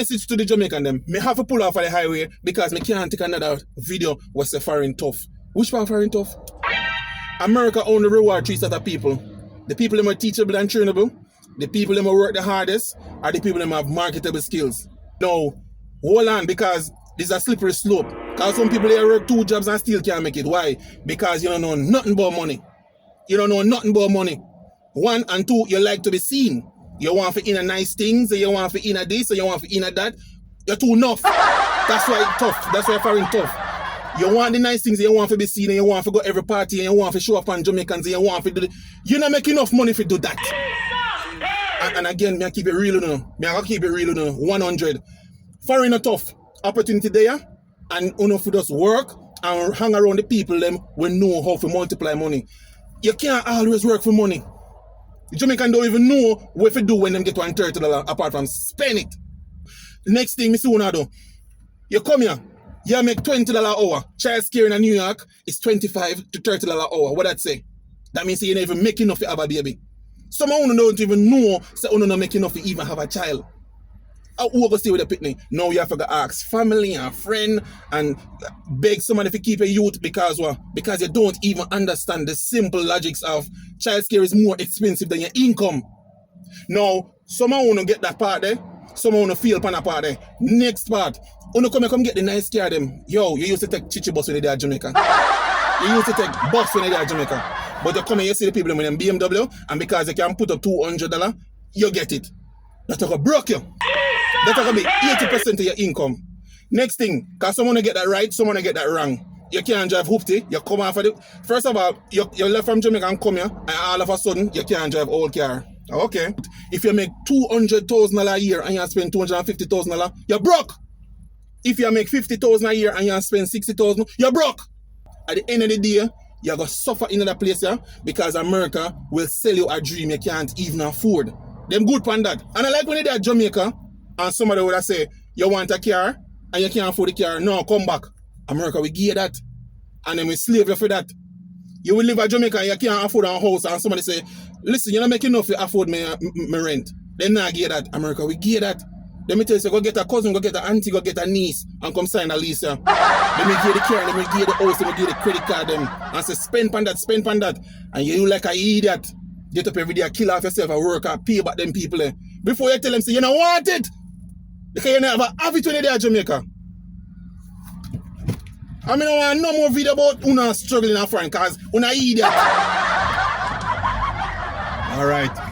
message to the Jamaican them. Me have to pull off of the highway because me can't take another video was a foreign tough. Which part foreign tough? America only reward three set of people. The people that are teachable and trainable, the people that work the hardest, are the people that have marketable skills. Now, hold on, because this is a slippery slope. Because some people they work 2 jobs and still can't make it. Why? Because you don't know nothing about money. You don't know nothing about money. 1 and 2, you like to be seen. You want to in nice things, you want to in this, you want to in that. You're too enough. That's why it's tough. That's why foreign tough. You want the nice things, you want to be seen, and you want to go every party, and you want to show up on Jamaicans, and you want to do it. You're not making enough money to do that. And again, me I keep it real, I keep it real, 100. Foreign tough. Opportunity there, and if you just work and hang around the people them will know how to multiply money. You can't always work for money. The Jamaican don't even know what to do when them get $130 apart from spend it. Next thing, Miss Unado, you come here, you make $20 an hour. Child care in New York is $25 to $30 an hour. What that say? That means you never make enough to have a baby. Some of you don't even know that you not make enough to even have a child. Who go stay with the picnic? Now you have to ask family and friend and beg somebody to keep a youth because what? Because you don't even understand the simple logics of child care is more expensive than your income. Now, some of you get that part there, some of you feel upon that part there. Next part, you come get the nice care them. Yo, you used to take chichi bus when you're at Jamaica. You used to take bus when you're at Jamaica. But you come here, you see the people with them BMW, and because they can put up $200, you get it. That's gonna broke you. That's gonna be 80% of your income. Next thing, because someone get that right, someone get that wrong. You can't drive hoopty, you come off of it. First of all, you left from Jamaica and come here, and all of a sudden, you can't drive old car. Okay. If you make $200,000 a year and you spend $250,000, you're broke. If you make $50,000 a year and you spend $60,000, you're broke. At the end of the day, you're going to suffer in another place here because America will sell you a dream you can't even afford. Them good pan that. And I like when they're at Jamaica and somebody would say, you want a car and you can't afford the car. No, come back. America will give you that. And then we slave you for that. You will live at Jamaica and you can't afford a house and somebody say, listen, you're not making enough to afford my rent. Then not give you that. America will give you that. Let me tell you, so go get a cousin, go get an auntie, go get a niece and come sign a lease. Let me give you the car, let me give you the house, let me give you the credit card them. And say, spend on that. And you like an idiot. Get up every day, kill off yourself and work and pay back them people. Before you tell them, say, you don't want it. Because you never have it when you're there at Jamaica. I mean, I want no more video about Una struggling in front because Una idiot. All right.